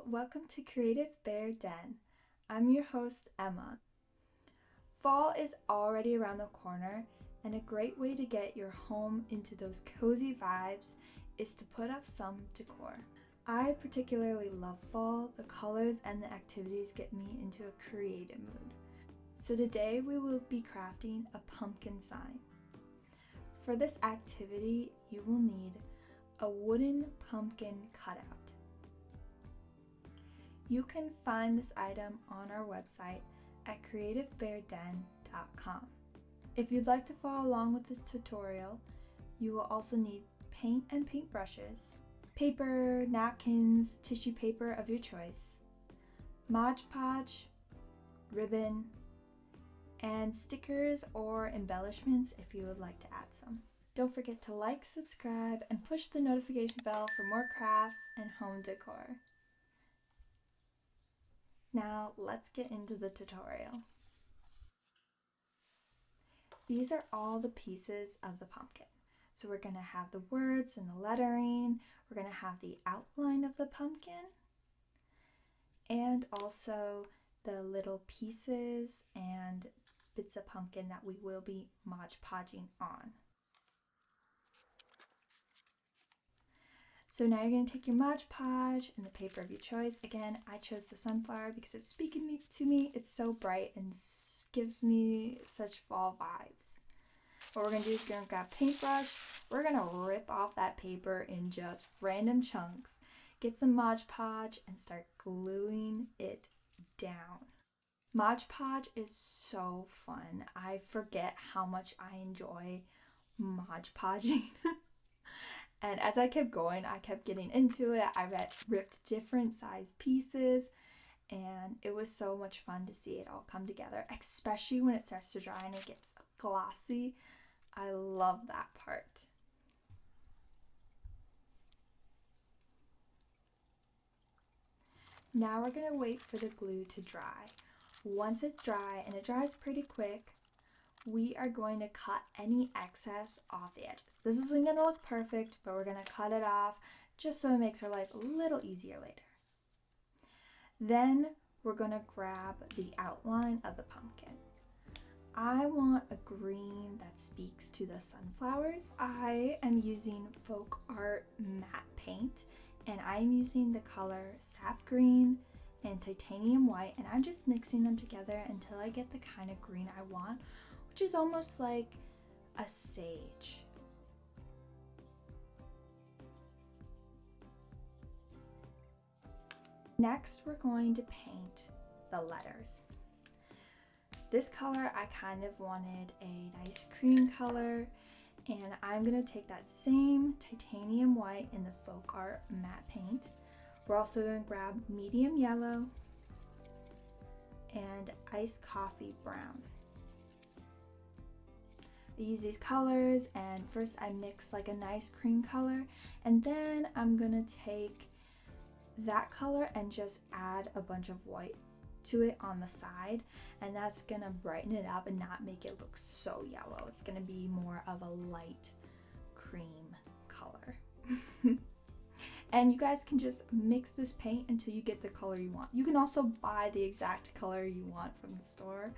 welcome to Creative Bear Den. I'm your host, Emma. Fall is already around the corner, and a great way to get your home into those cozy vibes is to put up some decor. I particularly love fall. The colors and the activities get me into a creative mood. So today we will be crafting a pumpkin sign. For this activity, you will need a wooden pumpkin cutout. You can find this item on our website at creativebearden.com. If you'd like to follow along with the tutorial, you will also need paint and paintbrushes, paper, napkins, tissue paper of your choice, Mod Podge, ribbon, and stickers or embellishments if you would like to add some. Don't forget to like, subscribe, and push the notification bell for more crafts and home decor. Now let's get into the tutorial. These are all the pieces of the pumpkin. So we're going to have the words and the lettering, we're going to have the outline of the pumpkin, and also the little pieces and bits of pumpkin that we will be Mod Podging on. So now you're going to take your Mod Podge and the paper of your choice. Again, I chose the sunflower because it's speaking to me. It's so bright and gives me such fall vibes. What we're going to do is we're going to grab a paintbrush. We're going to rip off that paper in just random chunks. Get some Mod Podge and start gluing it down. Mod Podge is so fun. I forget how much I enjoy Mod Podging. And as I kept going, I kept getting into it. I ripped different size pieces, and it was so much fun to see it all come together, especially when it starts to dry and it gets glossy. I love that part. Now we're going to wait for the glue to dry. Once it's dry, and it dries pretty quick, we are going to cut any excess off the edges. This isn't going to look perfect, but we're going to cut it off just so it makes our life a little easier later. Then we're going to grab the outline of the pumpkin. I want a green that speaks to the sunflowers. I am using Folk Art matte paint, and I'm using the color sap green and titanium white, and I'm just mixing them together until I get the kind of green I want, which is almost like a sage. Next, we're going to paint the letters. This color, I kind of wanted a nice cream color, and I'm going to take that same titanium white in the Folk Art matte paint. We're also going to grab medium yellow and iced coffee brown. I use these colors, and first I mix like a nice cream color, and then I'm gonna take that color and just add a bunch of white to it on the side, and that's gonna brighten it up and not make it look so yellow. It's gonna be more of a light cream color. And you guys can just mix this paint until you get the color you want. You can also buy the exact color you want from the store.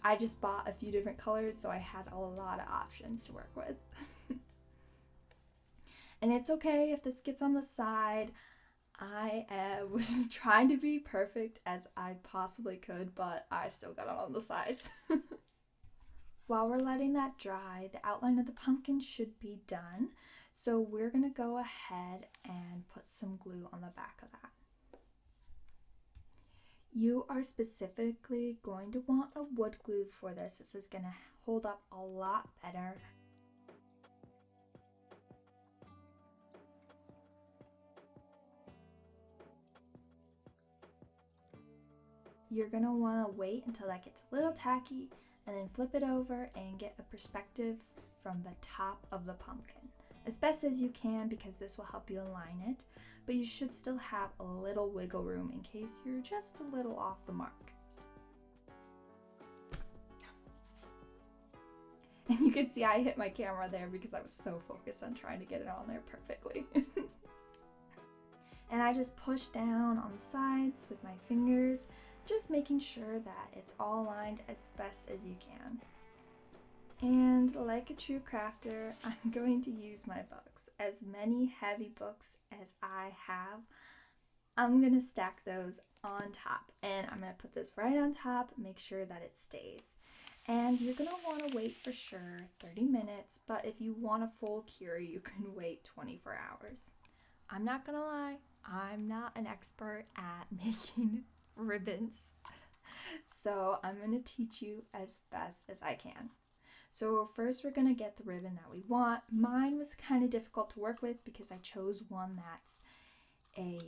I just bought a few different colors, so I had a lot of options to work with. And it's okay if this gets on the side. I was trying to be perfect as I possibly could, but I still got it on the sides. While we're letting that dry, the outline of the pumpkin should be done. So we're going to go ahead and put some glue on the back of that. You are specifically going to want a wood glue for this. This is going to hold up a lot better. You're going to want to wait until that gets a little tacky, and then flip it over and get a perspective from the top of the pumpkin as best as you can, because this will help you align it, but you should still have a little wiggle room in case you're just a little off the mark. And you can see I hit my camera there because I was so focused on trying to get it on there perfectly. And I just push down on the sides with my fingers, just making sure that it's all aligned as best as you can. And like a true crafter, I'm going to use my books. As many heavy books as I have, I'm going to stack those on top. And I'm going to put this right on top, make sure that it stays. And you're going to want to wait for sure 30 minutes, but if you want a full cure, you can wait 24 hours. I'm not going to lie, I'm not an expert at making ribbons. So I'm going to teach you as best as I can. So first we're going to get the ribbon that we want. Mine was kind of difficult to work with because I chose one that's a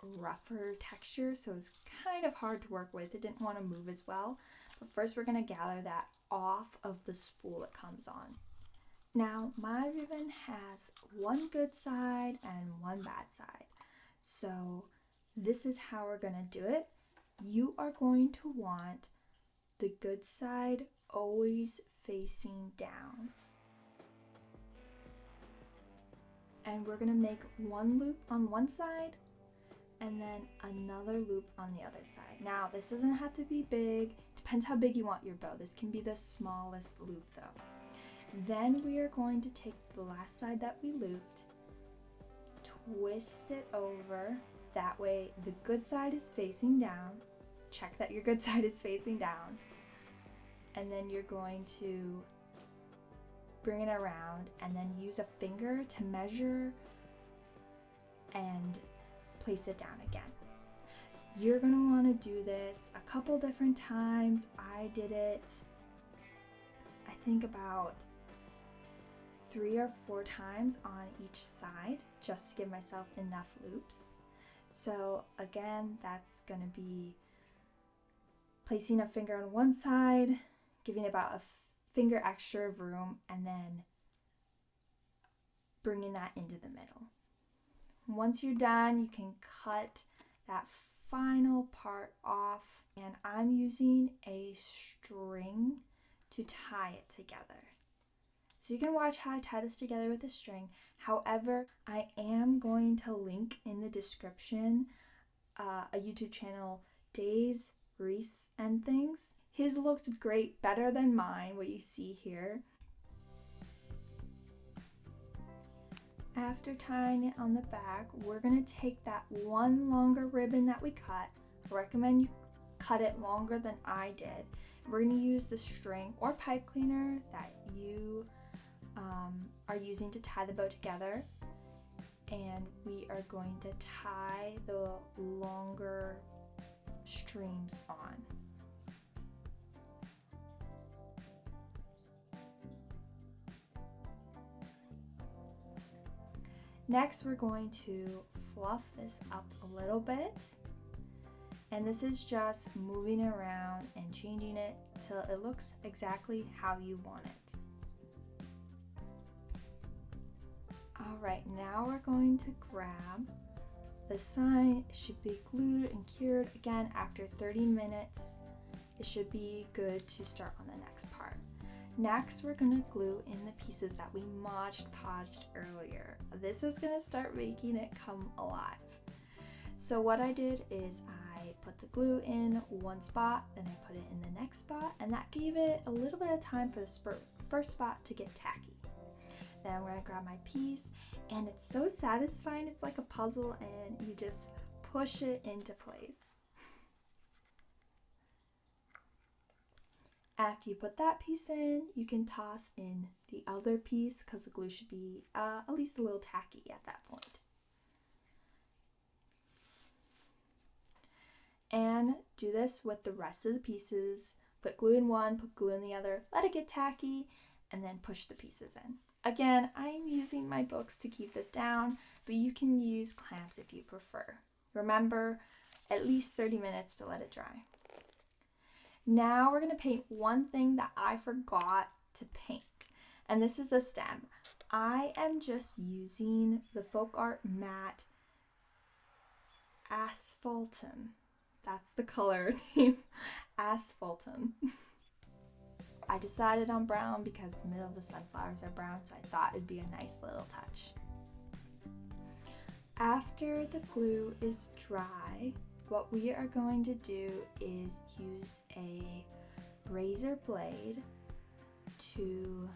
rougher texture, so it's kind of hard to work with. It didn't want to move as well. But first we're going to gather that off of the spool it comes on. Now my ribbon has one good side and one bad side. So this is how we're going to do it. You are going to want the good side always facing down. And we're going to make one loop on one side and then another loop on the other side. Now this doesn't have to be big, depends how big you want your bow. This can be the smallest loop though. Then we are going to take the last side that we looped, twist it over, that way the good side is facing down. Check that your good side is facing down. And then you're going to bring it around and then use a finger to measure and place it down again. You're going to want to do this a couple different times. I did it, I think about 3 or 4 times on each side just to give myself enough loops. So again, that's going to be placing a finger on one side, giving about a finger extra of room, and then bringing that into the middle. Once you're done, you can cut that final part off, and I'm using a string to tie it together. So you can watch how I tie this together with a string. However, I am going to link in the description a YouTube channel, Dave's Reese and Things. His looked great, better than mine, what you see here. After tying it on the back, we're going to take that one longer ribbon that we cut. I recommend you cut it longer than I did. We're going to use the string or pipe cleaner that you are using to tie the bow together, and we are going to tie the longer streams on. Next, we're going to fluff this up a little bit, and this is just moving around and changing it till it looks exactly how you want it. Alright, now we're going to grab the sign. It should be glued and cured. Again, after 30 minutes, it should be good to start on the next part. Next, we're going to glue in the pieces that we podged earlier. This is going to start making it come alive. So what I did is I put the glue in one spot, then I put it in the next spot, and that gave it a little bit of time for the first spot to get tacky. Then I'm going to grab my piece, and it's so satisfying. It's like a puzzle, and you just push it into place. After you put that piece in, you can toss in the other piece because the glue should be at least a little tacky at that point. And do this with the rest of the pieces. Put glue in one, put glue in the other, let it get tacky, and then push the pieces in. Again, I'm using my books to keep this down, but you can use clamps if you prefer. Remember, at least 30 minutes to let it dry. Now we're going to paint one thing that I forgot to paint, and this is a stem. I am just using the Folk Art Matte Asphaltum. That's the color name, Asphaltum. I decided on brown because the middle of the sunflowers are brown, so I thought it'd be a nice little touch. After the glue is dry, what we are going to do is use a razor blade to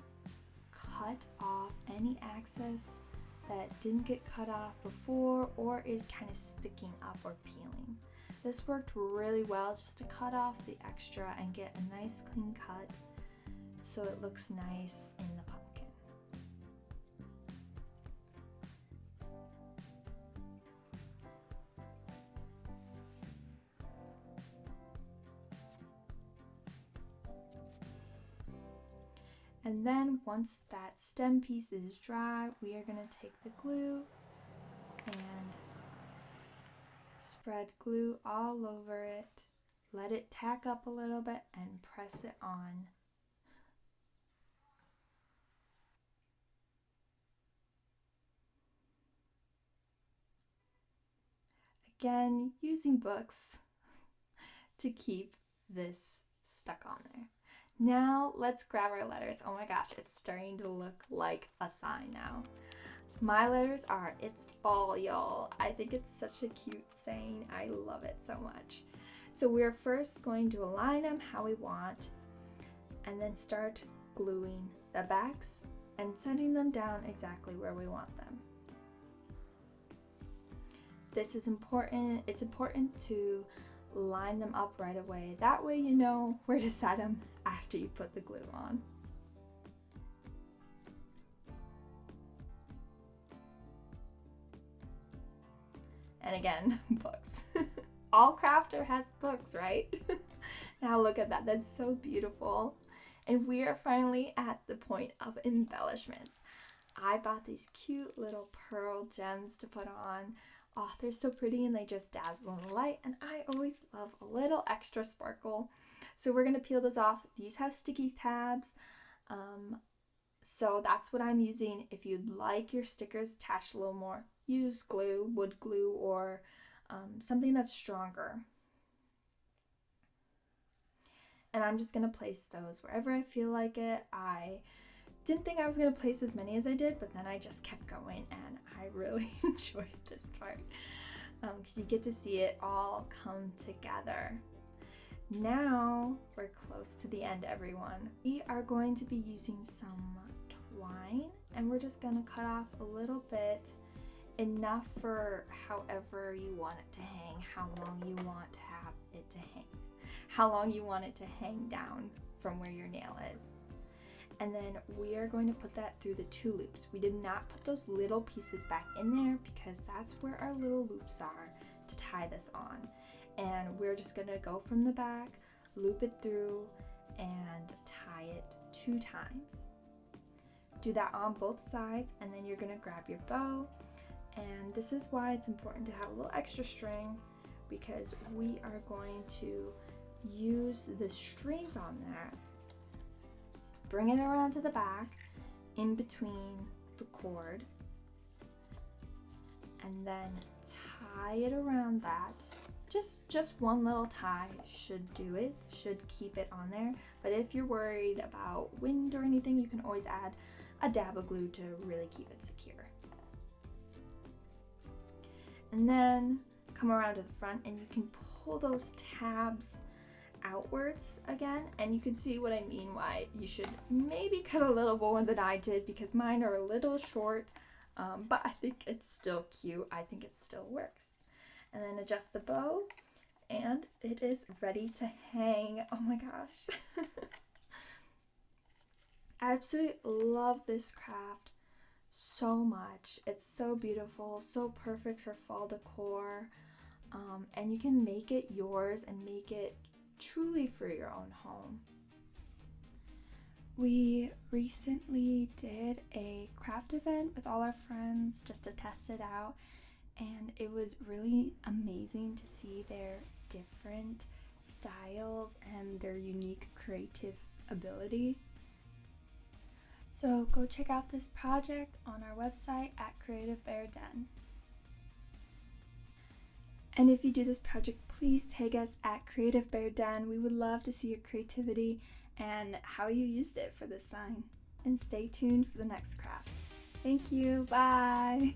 cut off any excess that didn't get cut off before or is kind of sticking up or peeling. This worked really well just to cut off the extra and get a nice clean cut so it looks nice in the pumpkin. And then once that stem piece is dry, we are going to take the glue and spread glue all over it, let it tack up a little bit, and press it on. Again, using books to keep this stuck on there. Now let's grab our letters. Oh my gosh, it's starting to look like a sign now. My letters are "It's fall, y'all." I think it's such a cute saying. I love it so much. So we're first going to align them how we want and then start gluing the backs and setting them down exactly where we want them. This is important. It's important to line them up right away. That way you know where to set them after you put the glue on. And again, books. All crafter has books, right? Now look at that. That's so beautiful. And we are finally at the point of embellishments. I bought these cute little pearl gems to put on. Oh, they're so pretty and they just dazzle in the light, and I always love a little extra sparkle. So we're going to peel those off. These have sticky tabs, so that's what I'm using. If you'd like your stickers attached a little more, use glue, wood glue, or something that's stronger. And I'm just going to place those wherever I feel like it. I didn't think I was going to place as many as I did, but then I just kept going and I really enjoyed this part because you get to see it all come together. Now we're close to the end, everyone. We are going to be using some twine and we're just going to cut off a little bit, enough for however you want it to hang, how long you want to have it to hang, how long you want it to hang down from where your nail is. And then we are going to put that through the 2 loops. We did not put those little pieces back in there because that's where our little loops are to tie this on. And we're just gonna go from the back, loop it through, and tie it 2 times. Do that on both sides, and then you're gonna grab your bow. And this is why it's important to have a little extra string, because we are going to use the strings on there. Bring it around to the back, in between the cord, and then tie it around that. Just one little tie should do it, should keep it on there. But if you're worried about wind or anything, you can always add a dab of glue to really keep it secure. And then come around to the front and you can pull those tabs outwards again, and you can see what I mean, why you should maybe cut a little more than I did, because mine are a little short, but I think it's still cute. I think it still works. And then adjust the bow and it is ready to hang. Oh my gosh. I absolutely love this craft so much. It's so beautiful, so perfect for fall decor, and you can make it yours and make it truly for your own home. We recently did a craft event with all our friends just to test it out, and it was really amazing to see their different styles and their unique creative ability. So go check out this project on our website at Creative Bear Den. And if you do this project, please tag us at Creative Bear Den. We would love to see your creativity and how you used it for this sign. And stay tuned for the next craft. Thank you. Bye.